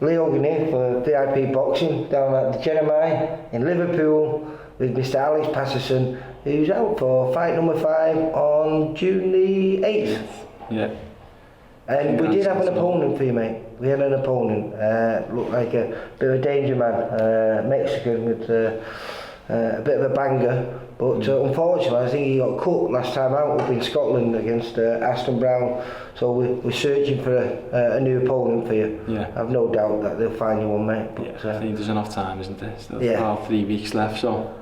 Lee Ogany for VIP Boxing down at the Jeremiah in Liverpool with Mr. Alex Pattison, who's out for fight number 5 on June the 8th. Yeah. And we did have an opponent for you, mate. We had an opponent, looked like a bit of a danger man, Mexican with a bit of a banger, but unfortunately I think he got cut last time out up in Scotland against Aston Brown, so we're searching for a new opponent for you. Yeah. I've no doubt that they'll find you one, mate. But, yeah, I think there's enough time, isn't there? Still about 3 weeks left, so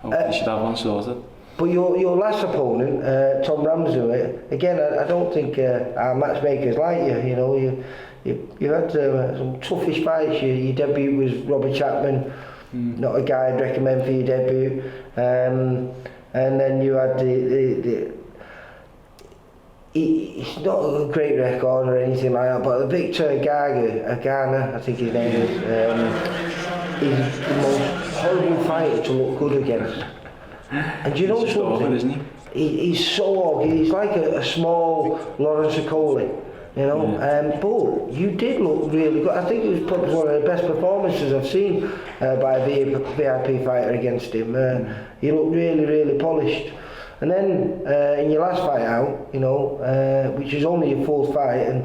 hopefully you should have one sorted. But your last opponent, Tom Ramsey, again, I don't think our matchmakers like you. You know, you had some toughish fights. Your debut was Robert Chapman, not a guy I'd recommend for your debut. And then you had it's not a great record or anything like that, but Victor Agana, I think his name is, he's the most horrible fighter to look good against. And do you know something? Isn't he? He's so awkward. He's like a small Lawrence Okoli, you know. Yeah. But you did look really good. I think it was probably one of the best performances I've seen by a VIP fighter against him. He looked really, really polished. And then in your last fight out, you know, which was only your 4th fight, and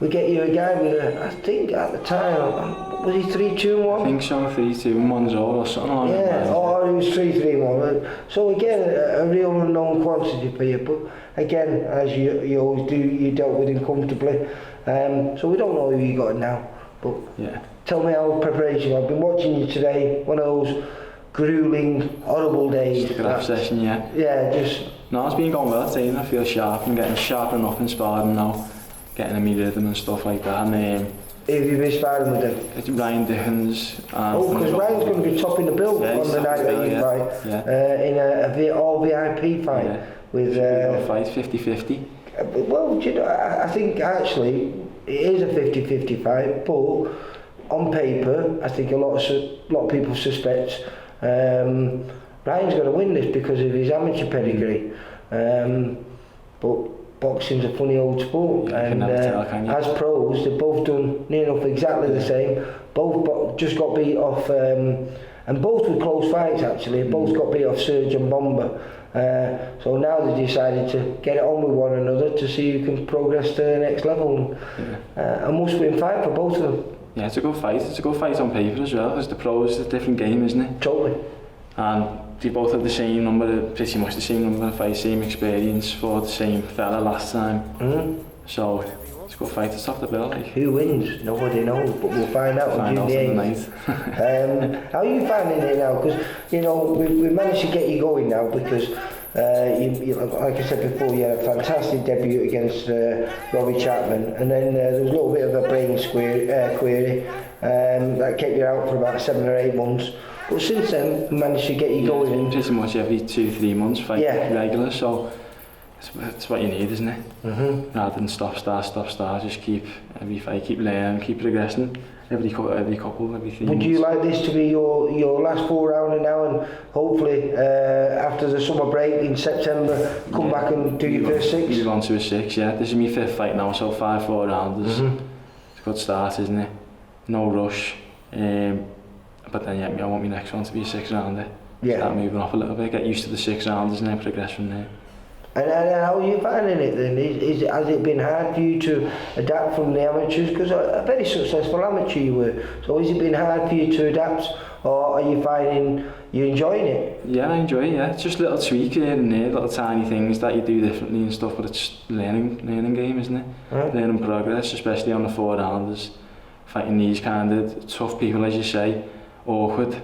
we get you a guy with I think at the time, was he 3-2-1? I think so, 3-2-1 or something like that. Yeah, or it was 3-3-1. So again, a real unknown quantity for you. But again, as you always do, you dealt with him comfortably. So we don't know who you got now. But yeah. Tell me how preparation. I've been watching you today. One of those grueling, horrible days. Just a graph session, yeah. Yeah, just. No, it's been going well today. I feel sharp. I'm getting sharper enough in sparring now. Getting in my rhythm and stuff like that. And who have you been sparring with them? it's Ryan Dickens. Because Ryan's going to be topping the bill on the night that you fight. Yeah. In a all VIP fight. Yeah. With fight 50-50. Well, do you know, I think actually it is a 50-50 fight, but on paper I think a lot of people suspect Ryan's going to win this because of his amateur pedigree. But boxing's a funny old sport, and as pros they've both done near enough exactly the same. Both just got beat off, and both were close fights actually. Both got beat off Surge and Bomber. So now they decided to get it on with one another to see who can progress to the next level. A must-win fight for both of them. Yeah, it's a good fight. It's a good fight on paper as well, because the pros is a different game, isn't it? Totally. And they both have the same number, pretty much the same number of fights, same experience for the same fella last time. So it's a good fight to stop the bill. Like. Who wins? Nobody knows, but we'll find out on June the 8th. How are you finding it now? Because you know we managed to get you going now because you, like I said before, you had a fantastic debut against Robbie Chapman, and then there was a little bit of a brain query that kept you out for about 7 or 8 months. But since then, we managed to get you going. Pretty much every 2-3 months, fight regular, so it's what you need, isn't it? Rather than stop, start, just keep every fight, keep learning, keep progressing. Every couple, every 3 months. Would you like this to be your last 4-rounder now, and hopefully after the summer break in September, come back and do your first 6? Move on to a 6, yeah. This is my 5th fight now, so 5 4-rounders. It's a good start, isn't it? No rush. But then yeah, I want my next one to be a 6-rounder. Start moving up a little bit, get used to the 6 rounders and then progress from there. And how are you finding it then? Has it been hard for you to adapt from the amateurs? Because a very successful amateur you were. So has it been hard for you to adapt, or are you finding you're enjoying it? Yeah, I enjoy it, yeah. It's just little tweaks here and there, little tiny things that you do differently and stuff, but it's learning game, isn't it? Learning progress, especially on the 4-rounders. Fighting these kind of tough people, as you say, awkward,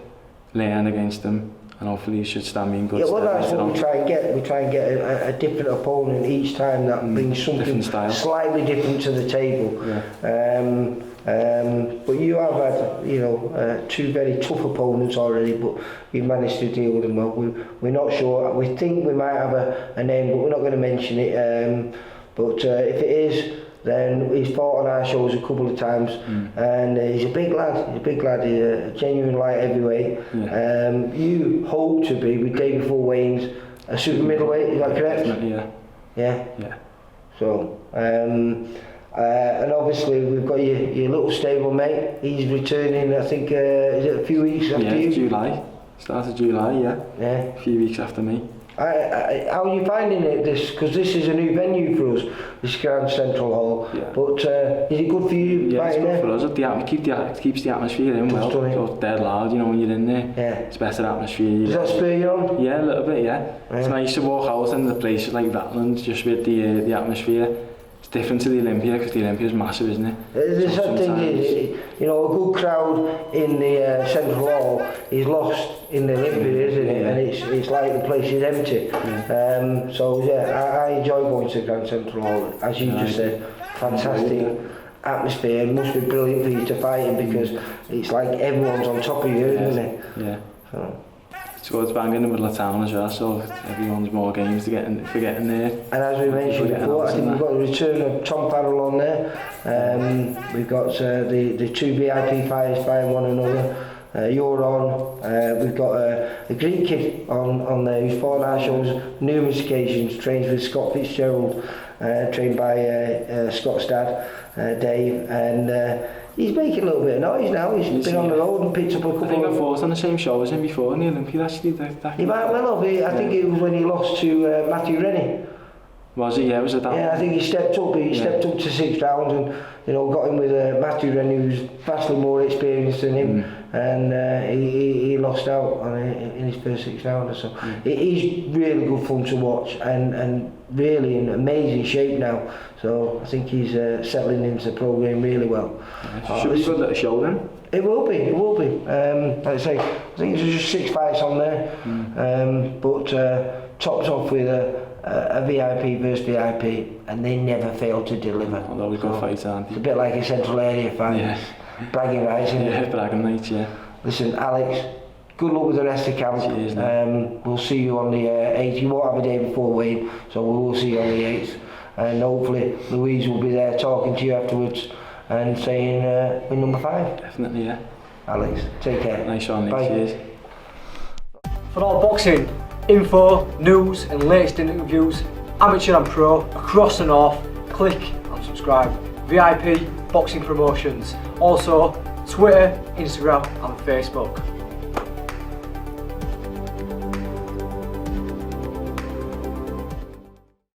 learn against them. And hopefully you should stand me in good stead. Well, that's what we try and get. We try and get a different opponent each time that brings something slightly different to the table. But you have had, 2 very tough opponents already, but you've managed to deal with them well. We're not sure. We think we might have a name, but we're not going to mention it. But if it is, then he's fought on our shows a couple of times, and he's a big lad. He's a genuine light heavyweight. You hope to be, with day before weigh-ins, a super middleweight. Is that correct? Definitely, yeah. Yeah. So And obviously we've got your little stable mate. He's returning, I think, is it a few weeks after you? Yeah, July. Start of July, yeah. A few weeks after me. How are you finding it, because this is a new venue for us, this Grand Central Hall, but is it good for you? Yeah, it's good for us. It keeps the atmosphere in well, so it's dead loud, you know, when you're in there. It's better atmosphere. Does that spur you on? Yeah, a little bit, yeah. It's nice to walk out in the places like Ratland, just with the atmosphere. It's different to the Olympia, because the Olympia is massive, isn't it? The sad thing is, you know, a good crowd in the Central Hall is lost in the Olympia, isn't it? And it's like the place is empty. So yeah, I enjoy going to Grand Central Hall, as you just said. Fantastic atmosphere. It must be brilliant for you to fight in, because it's like everyone's on top of you, isn't it? Yeah. So. It's bang in the middle of town as well, so everyone's more games to get in there. And as we mentioned before, I think we've got the return of Tom Farrell on there. We've got the two VIP fighters fighting one another. You're on. We've got a Greek kid on there who's fought on our shows numerous occasions, trains with Scott Fitzgerald, trained by Scott's dad, Dave, and he's making a little bit of noise now. He's been on the road and picked up a couple. I think I fought on the same show as him before in the Olympia actually. He might well have. I think it was when he lost to Matthew Rennie. Was he? Yeah, was it that? Yeah, I think he stepped up. He stepped up to 6 rounds and, you know, got him with Matthew Rennie, who's vastly more experienced than him, and he lost out in his first 6 rounds. So it is really good fun to watch, and really in amazing shape now. So I think he's settling into the program really well. Should be a good little show then. It will be. Like I say, I think there's just 6 fights on there, but tops off with a VIP versus VIP, and they never fail to deliver. Although we've got fights, aren't they? It's a bit like a central area fight. Bragging rights, isn't it? Yeah, bragging rights, yeah. Listen, Alex, good luck with the rest of the camp. Cheers, we'll see you on the 8th. You won't have a day before Wayne, so we will see you on the 8th. And hopefully Louise will be there talking to you afterwards and saying we're number 5. Definitely, yeah. Alex, take care. Nice one, Nick. Bye. Cheers. For all boxing info, news and latest interviews, amateur and pro, across the north, click and subscribe. VIP Boxing Promotions. Also Twitter, Instagram and Facebook.